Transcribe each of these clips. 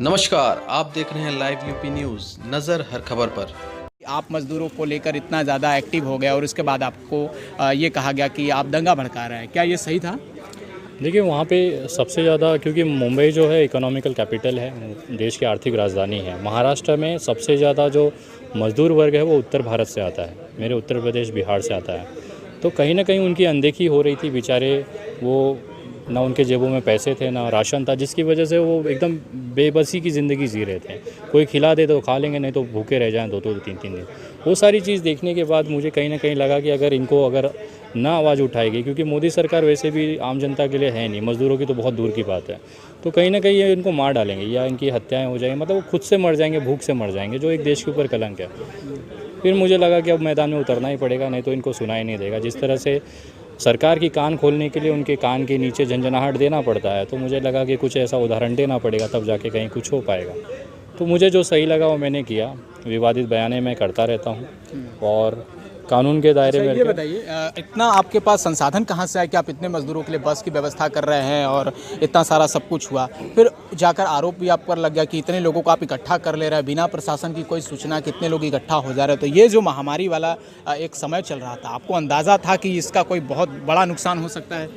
नमस्कार, आप देख रहे हैं लाइव यूपी न्यूज़। नज़र हर खबर पर। आप मज़दूरों को लेकर इतना ज़्यादा एक्टिव हो गए और उसके बाद आपको ये कहा गया कि आप दंगा भड़का रहे हैं, क्या ये सही था? देखिए वहाँ पे सबसे ज़्यादा, क्योंकि मुंबई जो है इकोनॉमिकल कैपिटल है, देश की आर्थिक राजधानी है। महाराष्ट्र में सबसे ज़्यादा जो मज़दूर वर्ग है वो उत्तर भारत से आता है, मेरे उत्तर प्रदेश बिहार से आता है। तो कहीं ना कहीं उनकी अनदेखी हो रही थी, बेचारे वो ना उनके जेबों में पैसे थे ना राशन था, जिसकी वजह से वो एकदम बेबसी की ज़िंदगी जी रहे थे। कोई खिला दे तो खा लेंगे, नहीं तो भूखे रह जाएं 2-2 3-3 दिन। वो सारी चीज़ देखने के बाद मुझे कहीं ना कहीं लगा कि अगर ना आवाज़ उठाएगी, क्योंकि मोदी सरकार वैसे भी आम जनता के लिए है नहीं, मज़दूरों की तो बहुत दूर की बात है, तो कहीं ना कहीं ये इनको मार डालेंगे या इनकी हत्याएं हो जाएंगी, मतलब वो खुद से मर जाएंगे, भूख से मर जाएंगे, जो एक देश के ऊपर कलंक है। फिर मुझे लगा कि अब मैदान में उतरना ही पड़ेगा, नहीं तो इनको सुनाई नहीं देगा। जिस तरह से सरकार की कान खोलने के लिए उनके कान के नीचे झंझनाहट देना पड़ता है, तो मुझे लगा कि कुछ ऐसा उदाहरण देना पड़ेगा, तब जाके कहीं कुछ हो पाएगा। तो मुझे जो सही लगा वो मैंने किया। विवादित बयानें मैं करता रहता हूँ और कानून के दायरे में। ये बताइए, इतना आपके पास संसाधन कहाँ से आए कि आप इतने मज़दूरों के लिए बस की व्यवस्था कर रहे हैं और इतना सारा सब कुछ हुआ? फिर जाकर आरोप भी आप पर लग गया कि इतने लोगों को आप इकट्ठा कर ले रहे हैं बिना प्रशासन की कोई सूचना, कितने लोग इकट्ठा हो जा रहे हैं। तो ये जो महामारी वाला एक समय चल रहा था, आपको अंदाज़ा था कि इसका कोई बहुत बड़ा नुकसान हो सकता है?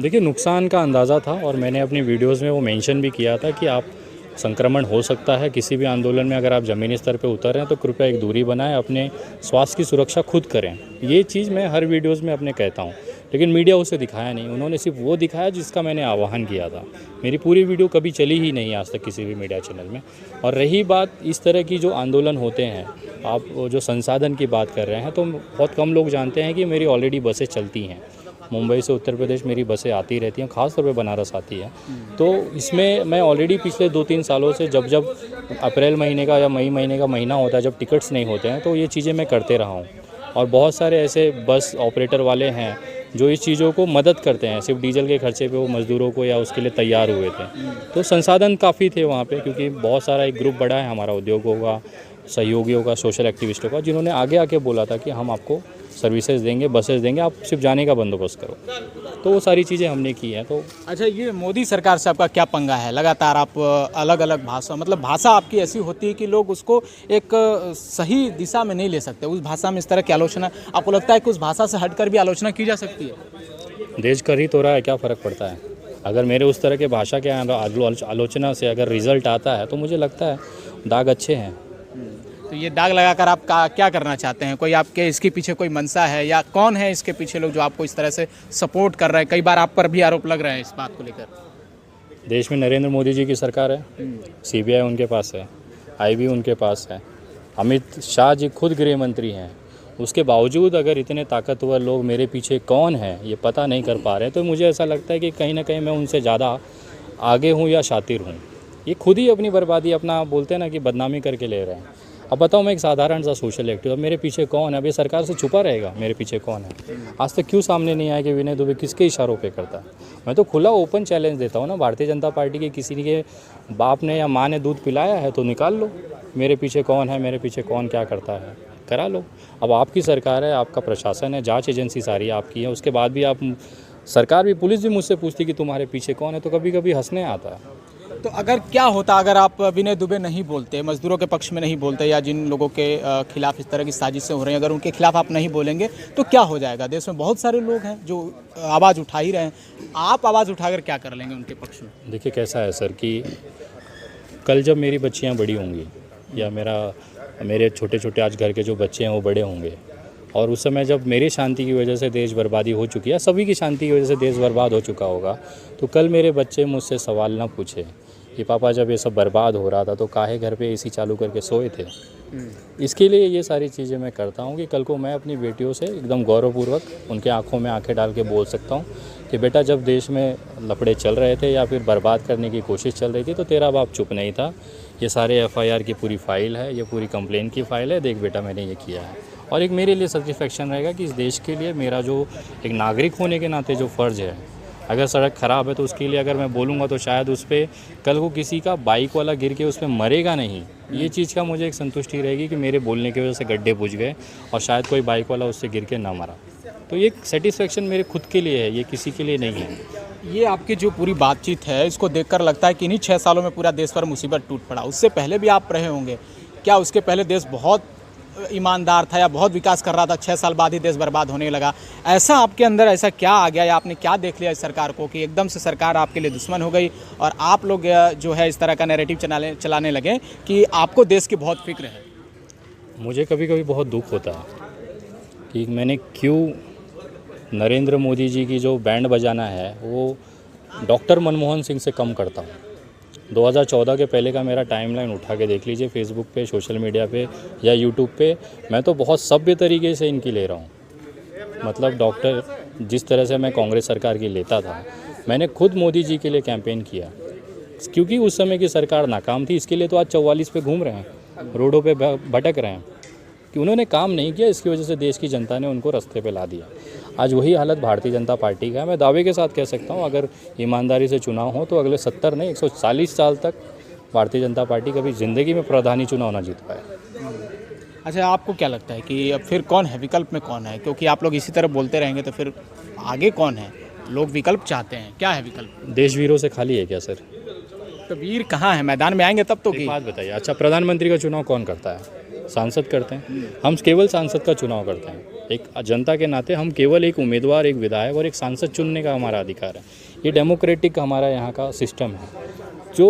देखिए नुकसान का अंदाज़ा था और मैंने अपनी वीडियोज़ में वो मेंशन भी किया था कि आप संक्रमण हो सकता है किसी भी आंदोलन में। अगर आप ज़मीनी स्तर पे उतर रहे हैं तो कृपया एक दूरी बनाएं, अपने स्वास्थ्य की सुरक्षा खुद करें। ये चीज़ मैं हर वीडियोज़ में अपने कहता हूँ, लेकिन मीडिया उसे दिखाया नहीं। उन्होंने सिर्फ वो दिखाया जिसका मैंने आह्वान किया था। मेरी पूरी वीडियो कभी चली ही नहीं आज तक किसी भी मीडिया चैनल में। और रही बात इस तरह की जो आंदोलन होते हैं, आप जो संसाधन की बात कर रहे हैं, तो बहुत कम लोग जानते हैं कि मेरी ऑलरेडी बसें चलती हैं। मुंबई से उत्तर प्रदेश मेरी बसें आती रहती हैं, ख़ासतौर पे बनारस आती है। तो इसमें मैं ऑलरेडी पिछले 2-3 सालों से जब अप्रैल महीने का या मई महीने का महीना होता है, जब टिकट्स नहीं होते हैं, तो ये चीज़ें मैं करते रहा हूँ। और बहुत सारे ऐसे बस ऑपरेटर वाले हैं जो इस चीज़ों को मदद करते हैं, सिर्फ डीजल के खर्चे पे वो मज़दूरों को या उसके लिए तैयार हुए थे। तो संसाधन काफ़ी थे वहाँ पे, क्योंकि बहुत सारा एक ग्रुप बड़ा है हमारा, उद्योगों का, सहयोगियों का, सोशल एक्टिविस्टों का, जिन्होंने आगे आके बोला था कि हम आपको सर्विसेज देंगे, बसेस देंगे, आप सिर्फ जाने का बंदोबस्त करो। तो वो सारी चीज़ें हमने की हैं। तो अच्छा, ये मोदी सरकार से आपका क्या पंगा है? लगातार आप अलग अलग भाषा, मतलब भाषा आपकी ऐसी होती है कि लोग उसको एक सही दिशा में नहीं ले सकते। उस भाषा में इस तरह की आलोचना, आपको लगता है कि उस भाषा से हटकर भी आलोचना की जा सकती है? देश कर ही तो रहा है, क्या फ़र्क पड़ता है? अगर मेरे उस तरह के भाषा के आलोचना से अगर रिज़ल्ट आता है तो मुझे लगता है दाग अच्छे हैं। तो ये दाग लगाकर आप क्या करना चाहते हैं? कोई आपके इसके पीछे कोई मंशा है, या कौन है इसके पीछे लोग जो आपको इस तरह से सपोर्ट कर रहे हैं? कई बार आप पर भी आरोप लग रहे हैं इस बात को लेकर। देश में नरेंद्र मोदी जी की सरकार है, सीबीआई उनके पास है, आईबी उनके पास है, अमित शाह जी खुद गृह मंत्री हैं। उसके बावजूद अगर इतने ताकतवर लोग मेरे पीछे कौन है ये पता नहीं कर पा रहे, तो मुझे ऐसा लगता है कि कहीं ना कहीं मैं उनसे ज़्यादा आगे हूँ या शातिर हूँ। ये खुद ही अपनी बर्बादी, अपना बोलते हैं ना कि बदनामी करके ले रहे हैं। अब बताओ, मैं एक साधारण सा सोशल एक्टिव, अब मेरे पीछे कौन है? अब ये सरकार से छुपा रहेगा मेरे पीछे कौन है? आज तक क्यों सामने नहीं आया कि विनय दुबे किसके इशारों पे करता है? मैं तो खुला ओपन चैलेंज देता हूँ ना, भारतीय जनता पार्टी के किसी के बाप ने या माँ ने दूध पिलाया है तो निकाल लो, मेरे पीछे कौन है, मेरे पीछे कौन क्या करता है, करा लो। अब आपकी सरकार है, आपका प्रशासन है, जाँच एजेंसी सारी आपकी है, उसके बाद भी आप, सरकार भी, पुलिस भी मुझसे पूछती कि तुम्हारे पीछे कौन है, तो कभी कभी हंसने आता है। तो अगर क्या होता अगर आप विनय दुबे नहीं बोलते, मजदूरों के पक्ष में नहीं बोलते, या जिन लोगों के खिलाफ इस तरह की साजिशें हो रही हैं, अगर उनके खिलाफ आप नहीं बोलेंगे तो क्या हो जाएगा? देश में बहुत सारे लोग हैं जो आवाज़ उठा ही रहे हैं, आप आवाज़ उठाकर क्या कर लेंगे उनके पक्ष में? देखिए कैसा है सर कि कल जब मेरी बच्चियां बड़ी होंगी या मेरे छोटे छोटे आज घर के जो बच्चे हैं वो बड़े होंगे, और उस समय जब मेरी शांति की वजह से देश बर्बादी हो चुकी है, सभी की शांति की वजह से देश बर्बाद हो चुका होगा, तो कल मेरे बच्चे मुझसे सवाल ना पूछे कि पापा जब ये सब बर्बाद हो रहा था तो काहे घर पे एसी चालू करके सोए थे। इसके लिए ये सारी चीज़ें मैं करता हूँ कि कल को मैं अपनी बेटियों से एकदम गौरवपूर्वक उनके आंखों में आंखें डाल के बोल सकता हूँ कि बेटा जब देश में लफड़े चल रहे थे या फिर बर्बाद करने की कोशिश चल रही थी तो तेरा बाप चुप नहीं था। ये सारे एफआईआर की पूरी फाइल है, ये पूरी कंप्लेन की फाइल है, देख बेटा मैंने ये किया है। और एक मेरे लिए सेटिस्फेक्शन रहेगा कि इस देश के लिए मेरा जो एक नागरिक होने के नाते जो फ़र्ज़ है, अगर सड़क ख़राब है तो उसके लिए अगर मैं बोलूँगा तो शायद उस पर कल को किसी का बाइक वाला गिर के उस पर मरेगा नहीं। ये चीज़ का मुझे एक संतुष्टि रहेगी कि मेरे बोलने की वजह से गड्ढे बुझ गए और शायद कोई बाइक वाला उससे गिर के ना मरा। तो ये सेटिस्फेक्शन मेरे खुद के लिए है, ये किसी के लिए नहीं है। ये आपकी जो पूरी बातचीत है इसको देखकर लगता है कि इन्हीं 6 सालों में पूरा देश पर मुसीबत टूट पड़ा। उससे पहले भी आप रहे होंगे, क्या उसके पहले देश बहुत ईमानदार था या बहुत विकास कर रहा था, 6 साल बाद ही देश बर्बाद होने लगा? ऐसा आपके अंदर ऐसा क्या आ गया या आपने क्या देख लिया इस सरकार को कि एकदम से सरकार आपके लिए दुश्मन हो गई और आप लोग जो है इस तरह का नैरेटिव चलाने लगे कि आपको देश की बहुत फिक्र है? मुझे कभी कभी बहुत दुख होता है कि मैंने क्यों नरेंद्र मोदी जी की जो बैंड बजाना है वो डॉक्टर मनमोहन सिंह से कम करता हूँ। 2014 के पहले का मेरा टाइमलाइन उठा के देख लीजिए, फेसबुक पे, सोशल मीडिया पे या यूट्यूब पे, मैं तो बहुत सभ्य तरीके से इनकी ले रहा हूँ। मतलब डॉक्टर जिस तरह से मैं कांग्रेस सरकार की लेता था, मैंने खुद मोदी जी के लिए कैंपेन किया क्योंकि उस समय की सरकार नाकाम थी। इसके लिए तो आज 44 पे घूम रहे हैं, रोडों पे भटक रहे हैं कि उन्होंने काम नहीं किया, इसकी वजह से देश की जनता ने उनको रास्ते पे ला दिया। आज वही हालत भारतीय जनता पार्टी का है। मैं दावे के साथ कह सकता हूँ अगर ईमानदारी से चुनाव हो तो अगले 70 नहीं 140 साल तक भारतीय जनता पार्टी कभी ज़िंदगी में प्रधानी चुनाव ना जीत पाए। अच्छा, आपको क्या लगता है कि अब फिर कौन है, विकल्प में कौन है? क्योंकि आप लोग इसी तरह बोलते रहेंगे तो फिर आगे कौन है? लोग विकल्प चाहते हैं, क्या है विकल्प? देशवीरों से खाली है क्या सर? तो वीर कहाँ है? मैदान में आएंगे तब तो एक की बात बताइए, अच्छा प्रधानमंत्री का चुनाव कौन करता है? सांसद करते हैं। हम केवल सांसद का चुनाव करते हैं। एक जनता के नाते हम केवल एक उम्मीदवार, एक विधायक और एक सांसद चुनने का हमारा अधिकार है। ये डेमोक्रेटिक हमारा यहाँ का सिस्टम है। जो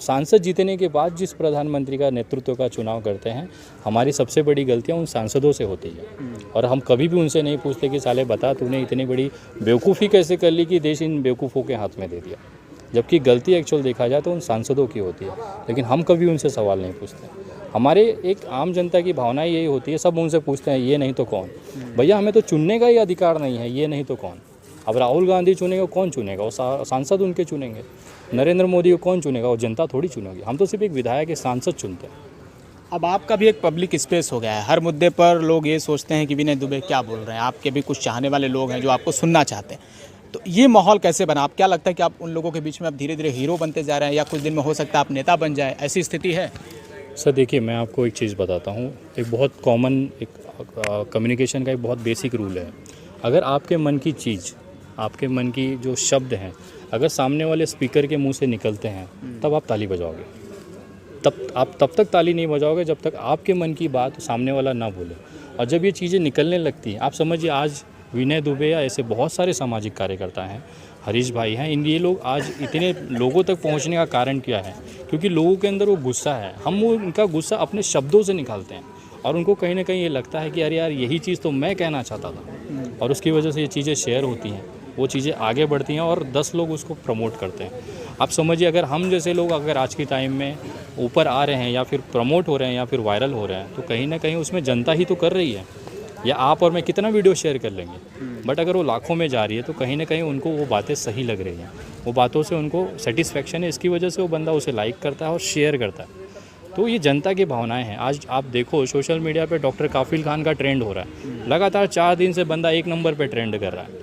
सांसद जीतने के बाद जिस प्रधानमंत्री का नेतृत्व का चुनाव करते हैं, हमारी सबसे बड़ी गलतियाँ उन सांसदों से होती है। और हम कभी भी उनसे नहीं पूछते कि साले बता तूने इतनी बड़ी बेवकूफ़ी कैसे कर ली कि देश इन बेवकूफ़ों के हाथ में दे दिया, जबकि गलती एक्चुअल देखा जाए तो उन सांसदों की होती है। लेकिन हम कभी उनसे सवाल नहीं पूछते। हमारे एक आम जनता की भावना यही होती है, सब उनसे पूछते हैं ये नहीं तो कौन। भैया हमें तो चुनने का ही अधिकार नहीं है, ये नहीं तो कौन। अब राहुल गांधी चुनेगा, कौन चुनेगा? वो सांसद उनके चुनेंगे। नरेंद्र मोदी को कौन चुनेगा? वो जनता थोड़ी चुनेगी। हम तो सिर्फ एक विधायक, एक सांसद चुनते हैं। अब आपका भी एक पब्लिक स्पेस हो गया है। हर मुद्दे पर लोग ये सोचते हैं कि विनय दुबे क्या बोल रहे हैं। आपके भी कुछ चाहने वाले लोग हैं जो आपको सुनना चाहते हैं। तो ये माहौल कैसे बना? आप क्या लगता है कि आप उन लोगों के बीच में अब धीरे धीरे हीरो बनते जा रहे हैं या कुछ दिन में हो सकता है आप नेता बन जाए, ऐसी स्थिति है? सर देखिए, मैं आपको एक चीज़ बताता हूँ। एक बहुत कॉमन एक कम्युनिकेशन का एक बहुत बेसिक रूल है। अगर आपके मन की चीज़, आपके मन की जो शब्द हैं, अगर सामने वाले स्पीकर के मुंह से निकलते हैं तब आप ताली बजाओगे। तब तक ताली नहीं बजाओगे जब तक आपके मन की बात सामने वाला ना बोले। और जब ये चीज़ें निकलने लगती हैं, आप समझिए आज विनय दुबे या ऐसे बहुत सारे सामाजिक कार्यकर्ता हैं, हरीश भाई हैं, ये लोग आज इतने लोगों तक पहुंचने का कारण क्या है? क्योंकि लोगों के अंदर वो गुस्सा है। हम वो उनका गुस्सा अपने शब्दों से निकालते हैं और उनको कहीं ना कहीं ये लगता है कि अरे यार यही चीज़ तो मैं कहना चाहता था। और उसकी वजह से ये चीज़ें शेयर होती हैं, वो चीज़ें आगे बढ़ती हैं और 10 लोग उसको प्रमोट करते हैं। आप समझिए अगर हम जैसे लोग अगर आज के टाइम में ऊपर आ रहे हैं या फिर प्रमोट हो रहे हैं या फिर वायरल हो रहे हैं, तो कहीं ना कहीं उसमें जनता ही तो कर रही है। या आप और मैं कितना वीडियो शेयर कर लेंगे, बट अगर वो लाखों में जा रही है तो कहीं ना कहीं उनको वो बातें सही लग रही हैं, वो बातों से उनको सेटिस्फेक्शन है। इसकी वजह से वो बंदा उसे लाइक करता है और शेयर करता है। तो ये जनता की भावनाएं हैं। आज आप देखो सोशल मीडिया पे डॉक्टर काफिल खान का ट्रेंड हो रहा है, लगातार 4 दिन से बंदा 1 नंबर पे ट्रेंड कर रहा है।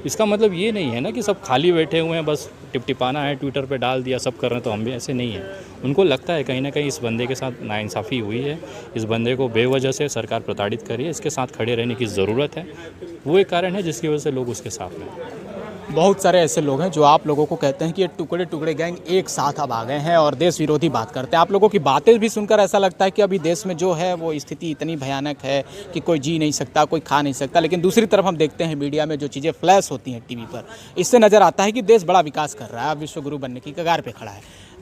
इसका मतलब ये नहीं है ना कि सब खाली बैठे हुए हैं, बस टिपटिपाना है, ट्विटर पे डाल दिया, सब कर रहे हैं, तो हम भी ऐसे नहीं हैं। उनको लगता है कहीं ना कहीं इस बंदे के साथ नाइंसाफ़ी हुई है, इस बंदे को बेवजह से सरकार प्रताड़ित कर रही है, इसके साथ खड़े रहने की ज़रूरत है। वो एक कारण है जिसकी वजह से लोग उसके साथ हैं। बहुत सारे ऐसे लोग हैं जो आप लोगों को कहते हैं कि ये टुकड़े टुकड़े गैंग एक साथ अब आ गए हैं और देश विरोधी बात करते हैं। आप लोगों की बातें भी सुनकर ऐसा लगता है कि अभी देश में जो है वो स्थिति इतनी भयानक है कि कोई जी नहीं सकता, कोई खा नहीं सकता। लेकिन दूसरी तरफ हम देखते हैं मीडिया में जो चीज़ें फ्लैश होती हैं टीवी पर, इससे नज़र आता है कि देश बड़ा विकास कर रहा है, विश्व गुरु बनने की कगार पर खड़ा है।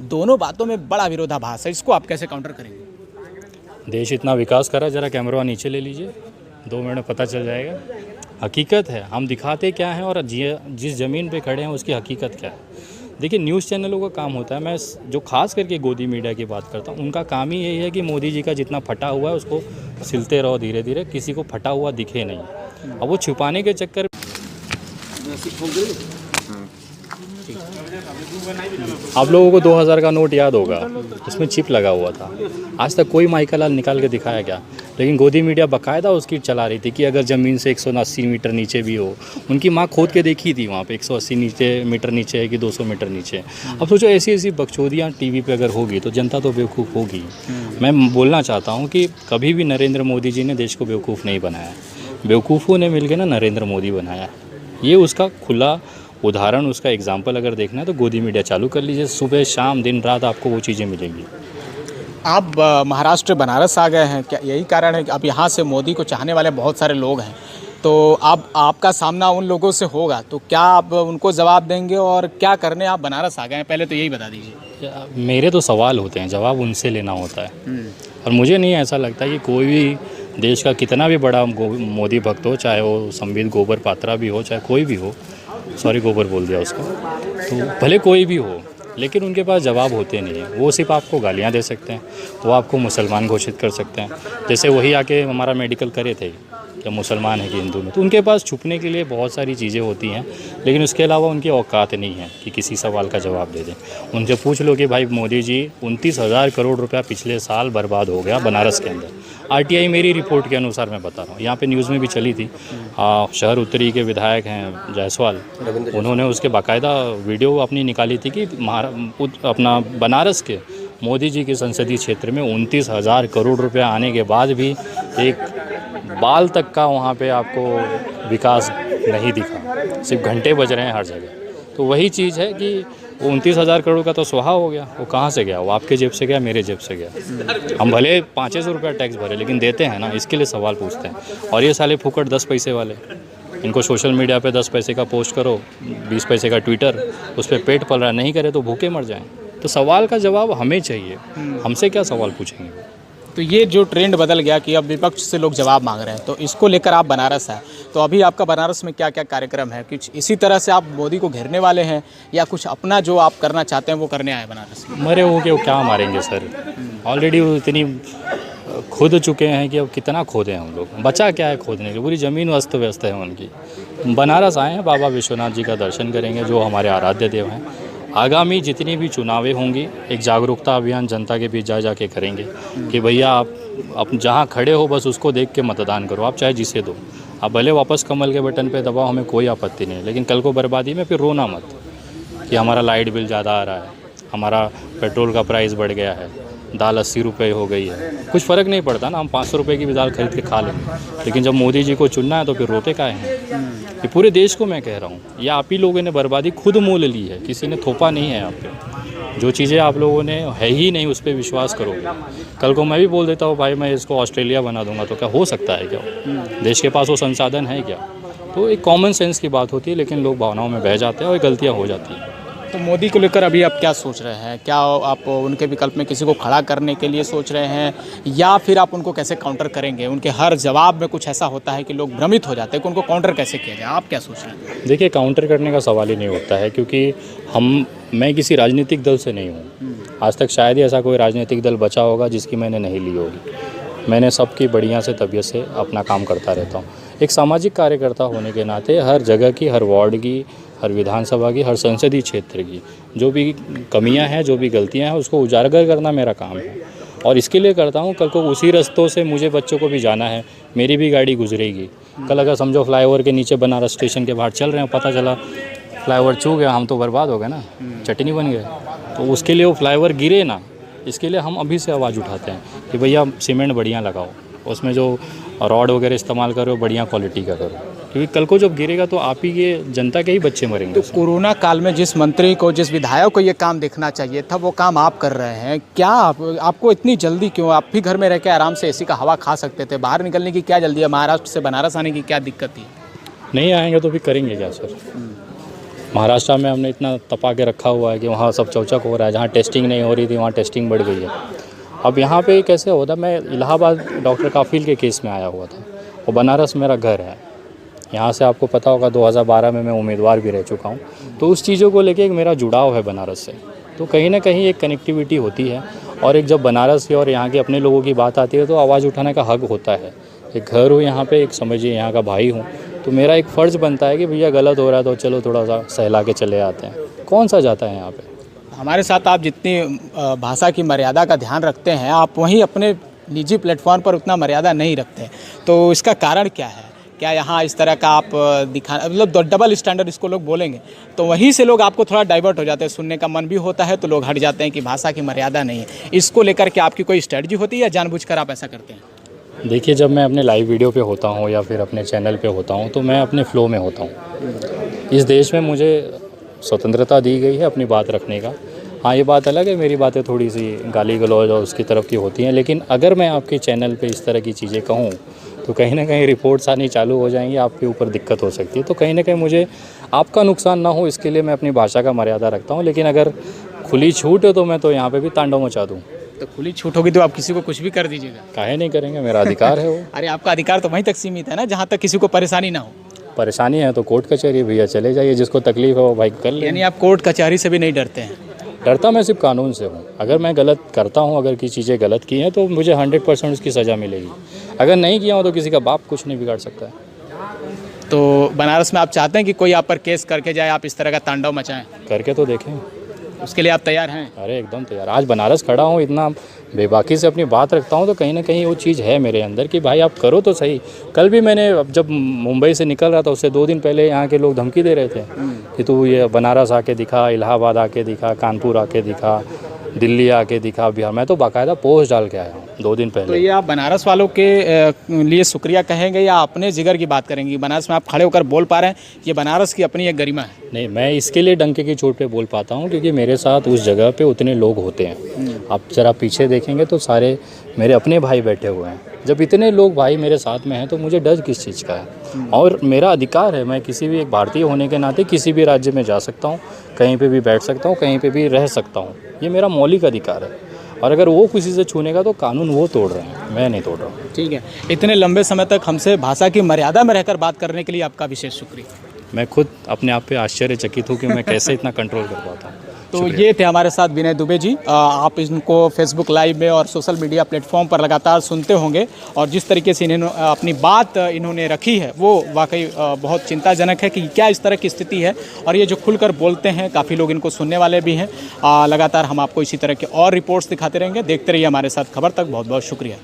दोनों बातों में बड़ा विरोधाभास है, इसको आप कैसे काउंटर करेंगे? देश इतना विकास कर रहा है, ज़रा कैमरा नीचे ले लीजिए, 2 मिनट में पता चल जाएगा। हकीकत है, हम दिखाते क्या हैं और जिस ज़मीन पे खड़े हैं उसकी हकीकत क्या है। देखिए न्यूज़ चैनलों का काम होता है, मैं जो खास करके गोदी मीडिया की बात करता हूँ, उनका काम ही यही है कि मोदी जी का जितना फटा हुआ है उसको सिलते रहो धीरे धीरे, किसी को फटा हुआ दिखे नहीं। अब वो छुपाने के चक्कर आप लोगों को 2000 का नोट याद होगा, उसमें चिप लगा हुआ था। आज तक कोई माइकल लाल निकाल के दिखाया क्या? लेकिन गोदी मीडिया बाकायदा उसकी चला रही थी कि अगर ज़मीन से 180 मीटर नीचे भी हो। उनकी माँ खोद के देखी थी वहाँ पे 180 मीटर नीचे है कि 200 मीटर नीचे। अब सोचो ऐसी बकचोदियाँ टीवी पे अगर होगी तो जनता तो बेवकूफ़ होगी। मैं बोलना चाहता हूँ कि कभी भी नरेंद्र मोदी जी ने देश को बेवकूफ़ नहीं बनाया, बेवकूफ़ों ने मिलकर ना नरेंद्र मोदी बनाया। ये उसका खुला उदाहरण, उसका एग्जाम्पल अगर देखना है तो गोदी मीडिया चालू कर लीजिए, सुबह शाम दिन रात आपको वो चीज़ें मिलेंगी। आप महाराष्ट्र बनारस आ गए हैं, क्या यही कारण है कि अब यहाँ से मोदी को चाहने वाले बहुत सारे लोग हैं, तो अब आपका सामना उन लोगों से होगा, तो क्या आप उनको जवाब देंगे और क्या करने आप बनारस आ गए हैं, पहले तो यही बता दीजिए। मेरे तो सवाल होते हैं, जवाब उनसे लेना होता है। और मुझे नहीं ऐसा लगता कि कोई भी देश का कितना भी बड़ा मोदी भक्त हो, चाहे वो संबित गोबर पात्रा भी हो, चाहे कोई भी हो, सॉरी गोबर बोल दिया उसको, तो भले कोई भी हो, लेकिन उनके पास जवाब होते नहीं हैं। वो सिर्फ आपको गालियाँ दे सकते हैं, वो आपको मुसलमान घोषित कर सकते हैं। जैसे वही आके हमारा मेडिकल करे थे कि मुसलमान है कि हिंदू में, तो उनके पास छुपने के लिए बहुत सारी चीज़ें होती हैं, लेकिन उसके अलावा उनकी औकात नहीं है कि किसी सवाल का जवाब दे दें। उनसे पूछ लो कि भाई मोदी जी 29,000 करोड़ रुपया पिछले साल बर्बाद हो गया बनारस के अंदर। आरटीआई मेरी रिपोर्ट के अनुसार मैं बता रहा हूँ, यहाँ पे न्यूज़ में भी चली थी। शहर उत्तरी के विधायक हैं जायसवाल, उन्होंने उसके बाकायदा वीडियो अपनी निकाली थी कि अपना बनारस के मोदी जी के संसदीय क्षेत्र में 29,000 करोड़ रुपया आने के बाद भी एक बाल तक का वहाँ पे आपको विकास नहीं दिखा, सिर्फ घंटे बज रहे हैं हर जगह। तो वही चीज़ है कि वो 29,000 करोड़ का तो सुहा हो गया, वो कहाँ से गया? वो आपके जेब से गया, मेरे जेब से गया। हम भले 500 रुपया टैक्स भरे, लेकिन देते हैं ना, इसके लिए सवाल पूछते हैं। और ये साले फुकट 10 पैसे वाले, इनको सोशल मीडिया पे 10 पैसे का पोस्ट करो, 20 पैसे का ट्विटर, उस पर पेट पल रहा है, नहीं करे तो भूखे मर जाएं। तो सवाल का जवाब हमें चाहिए, हमसे क्या सवाल पूछेंगे? तो ये जो ट्रेंड बदल गया कि अब विपक्ष से लोग जवाब मांग रहे हैं, तो इसको लेकर आप बनारस आए, तो अभी आपका बनारस में क्या क्या कार्यक्रम है? कुछ इसी तरह से आप मोदी को घेरने वाले हैं या कुछ अपना जो आप करना चाहते हैं वो करने आए बनारस में? मरे हो के वो क्या मारेंगे सर? ऑलरेडी वो इतनी खोद चुके हैं कि अब कितना खोदें हम लोग, बचा क्या है खोदने के? पूरी ज़मीन अस्त व्यस्त है उनकी। बनारस आए हैं, बाबा विश्वनाथ जी का दर्शन करेंगे, जो हमारे आराध्य देव हैं। आगामी जितनी भी चुनावें होंगी, एक जागरूकता अभियान जनता के बीच जा के करेंगे कि भैया आप जहाँ खड़े हो बस उसको देख के मतदान करो, आप चाहे जिसे दो, आप भले वापस कमल के बटन पे दबाओ, हमें कोई आपत्ति नहीं, लेकिन कल को बर्बादी में फिर रोना मत कि हमारा लाइट बिल ज़्यादा आ रहा है, हमारा पेट्रोल का प्राइस बढ़ गया है, दाल 80 रुपये हो गई है। कुछ फ़र्क नहीं पड़ता ना, हम 500 रुपये की भी दाल खरीद के खा लेंगे, लेकिन जब मोदी जी को चुनना है तो फिर रोते काहे हैं? ये पूरे देश को मैं कह रहा हूँ, या आप ही लोगों ने बर्बादी खुद मोल ली है, किसी ने थोपा नहीं है आप पे। जो चीज़ें आप लोगों ने है ही नहीं, उस पर विश्वास करोगे। कल को मैं भी बोल देता हूँ भाई मैं इसको ऑस्ट्रेलिया बना दूंगा, तो क्या हो सकता है? क्या देश के पास वो संसाधन है क्या? तो एक कॉमन सेंस की बात होती है, लेकिन लोग भावनाओं में बह जाते हैं और गलतियाँ हो जाती हैं। तो मोदी को लेकर अभी आप क्या सोच रहे हैं? क्या आप उनके विकल्प में किसी को खड़ा करने के लिए सोच रहे हैं, या फिर आप उनको कैसे काउंटर करेंगे? उनके हर जवाब में कुछ ऐसा होता है कि लोग भ्रमित हो जाते हैं कि उनको काउंटर कैसे किया जाए, आप क्या सोच रहे हैं? देखिए, काउंटर करने का सवाल ही नहीं होता है, क्योंकि मैं किसी राजनीतिक दल से नहीं हूँ। आज तक शायद ही ऐसा कोई राजनीतिक दल बचा होगा जिसकी मैंने नहीं ली होगी। मैंने सबकी बढ़िया से तबीयत से अपना काम करता रहता हूँ। एक सामाजिक कार्यकर्ता होने के नाते हर जगह की, हर वार्ड की, हर विधानसभा की, हर संसदीय क्षेत्र की जो भी कमियां हैं, जो भी गलतियां हैं, उसको उजागर करना मेरा काम है, और इसके लिए करता हूं। कल को उसी रास्तों से मुझे बच्चों को भी जाना है, मेरी भी गाड़ी गुजरेगी। कल अगर समझो फ्लाईओवर के नीचे बनारस स्टेशन के बाहर चल रहे हैं, पता चला फ्लाईओवर छू गया, हम तो बर्बाद हो गए ना, चटनी बन गए। तो उसके लिए वो फ्लाईओवर गिरे ना, इसके लिए हम अभी से आवाज़ उठाते हैं कि भैया सीमेंट बढ़िया लगाओ, उसमें जो रॉड वगैरह इस्तेमाल करो बढ़िया क्वालिटी का करो, क्योंकि कल को जब गिरेगा तो आप ही के जनता के ही बच्चे मरेंगे। तो कोरोना काल में जिस मंत्री को, जिस विधायक को ये काम देखना चाहिए था, वो काम आप कर रहे हैं। क्या आपको इतनी जल्दी क्यों? आप भी घर में रह के आराम से एसी का हवा खा सकते थे, बाहर निकलने की क्या जल्दी है? महाराष्ट्र से बनारस आने की क्या दिक्कत थी? नहीं आएंगे तो फिर करेंगे क्या सर? महाराष्ट्र में हमने इतना तपा के रखा हुआ है कि वहाँ सब चौचक हो रहा है। जहाँ टेस्टिंग नहीं हो रही थी वहाँ टेस्टिंग बढ़ गई है। अब यहाँ पे कैसे होता, मैं इलाहाबाद डॉक्टर काफिल के केस में आया हुआ था, और बनारस मेरा घर है। यहाँ से आपको पता होगा 2012 में मैं उम्मीदवार भी रह चुका हूँ, तो उस चीज़ों को लेके एक मेरा जुड़ाव है बनारस से। तो कहीं ना कहीं एक कनेक्टिविटी होती है, और एक जब बनारस की और यहाँ के अपने लोगों की बात आती है तो आवाज़ उठाने का हक होता है। एक घर हो यहाँ पे, एक समझिए यहाँ का भाई हूँ, तो मेरा एक फ़र्ज़ बनता है कि भैया गलत हो रहा है तो चलो थोड़ा सा सहला के चले आते हैं। कौन सा जाता है यहाँ पे? हमारे साथ आप जितनी भाषा की मर्यादा का ध्यान रखते हैं, आप वहीं अपने निजी प्लेटफॉर्म पर उतना मर्यादा नहीं रखते, तो इसका कारण क्या है? क्या यहाँ इस तरह का आप मतलब डबल स्टैंडर्ड इसको लोग बोलेंगे, तो वहीं से लोग आपको थोड़ा डाइवर्ट हो जाते हैं, सुनने का मन भी होता है तो लोग हट जाते हैं कि भाषा की मर्यादा नहीं है। इसको लेकर के आपकी कोई स्ट्रेटजी होती है या जानबूझकर आप ऐसा करते हैं? देखिए, जब मैं अपने लाइव वीडियो पे होता हूँ या फिर अपने चैनल पे होता हूँ तो मैं अपने फ़्लो में होता हूँ। इस देश में मुझे स्वतंत्रता दी गई है अपनी बात रखने का। हाँ, ये बात अलग है, मेरी बातें थोड़ी सी गाली गलौज और उसकी तरफ की होती हैं, लेकिन अगर मैं आपके चैनल पे इस तरह की चीज़ें कहूँ तो कहीं ना कहीं रिपोर्ट्स आनी चालू हो जाएंगी, आपके ऊपर दिक्कत हो सकती है। तो कहीं ना कहीं मुझे आपका नुकसान ना हो इसके लिए मैं अपनी भाषा का मर्यादा रखता हूँ, लेकिन अगर खुली छूट है तो मैं तो यहाँ पे भी तांडव मचा दूँ। तो खुली छूट होगी तो आप किसी को कुछ भी कर दीजिएगा? काहे नहीं करेंगे, मेरा अधिकार है वो। अरे आपका अधिकार तो वहीं तक सीमित है ना जहाँ तक किसी को परेशानी ना हो। परेशानी है तो कोर्ट कचहरी भैया चले जाइए, जिसको तकलीफ है वो भाई कर ले। यानी आप कोर्ट कचहरी से भी नहीं डरते हैं? डरता मैं सिर्फ कानून से हूँ। अगर मैं गलत करता हूँ, अगर किसी चीज़ें गलत की हैं तो मुझे 100% उसकी सज़ा मिलेगी। अगर नहीं किया हो तो किसी का बाप कुछ नहीं बिगाड़ सकता है। तो बनारस में आप चाहते हैं कि कोई आप पर केस करके जाए, आप इस तरह का तांडव मचाएं? करके तो देखें। उसके लिए आप तैयार हैं? अरे एकदम तैयार। आज बनारस खड़ा हूँ, इतना बेबाकी से अपनी बात रखता हूँ तो कहीं ना कहीं वो चीज़ है मेरे अंदर कि भाई आप करो तो सही। कल भी मैंने जब मुंबई से निकल रहा था उससे 2 दिन पहले यहाँ के लोग धमकी दे रहे थे कि तू ये बनारस आके दिखा, इलाहाबाद आके दिखा, कानपुर आके दिखा, दिल्ली आके दिखा, बिहार। मैं तो बाकायदा पोस्ट डाल के आया हूँ 2 दिन तो पहले। ये आप बनारस वालों के लिए शुक्रिया कहेंगे या अपने जिगर की बात करेंगे? बनारस में आप खड़े होकर बोल पा रहे हैं, ये बनारस की अपनी एक गरिमा है। नहीं, मैं इसके लिए डंके की चोट पे बोल पाता हूँ क्योंकि मेरे साथ उस जगह पे उतने लोग होते हैं। आप ज़रा पीछे देखेंगे तो सारे मेरे अपने भाई बैठे हुए हैं। जब इतने लोग भाई मेरे साथ में हैं तो मुझे डर किस चीज़ का है? और मेरा अधिकार है, मैं किसी भी एक भारतीय होने के नाते किसी भी राज्य में जा सकता हूँ, कहीं पे भी बैठ सकता हूँ, कहीं पे भी रह सकता हूँ। ये मेरा मौलिक अधिकार है और अगर वो किसी से छूनेगा तो कानून वो तोड़ रहे हैं, मैं नहीं तोड़ रहा हूँ। ठीक है, इतने लंबे समय तक हमसे भाषा की मर्यादा में रहकर बात करने के लिए आपका विशेष शुक्रिया। मैं खुद अपने आप पे आश्चर्यचकित हूँ कि मैं कैसे इतना कंट्रोल कर पाता हूँ। तो ये थे हमारे साथ विनय दुबे जी। आप इनको फेसबुक लाइव में और सोशल मीडिया प्लेटफॉर्म पर लगातार सुनते होंगे और जिस तरीके से इन्होंने अपनी बात इन्होंने रखी है वो वाकई बहुत चिंताजनक है कि क्या इस तरह की स्थिति है। और ये जो खुलकर बोलते हैं, काफ़ी लोग इनको सुनने वाले भी हैं। लगातार हम आपको इसी तरह के और रिपोर्ट्स दिखाते रहेंगे। देखते रहिए हमारे साथ खबर तक। बहुत बहुत शुक्रिया।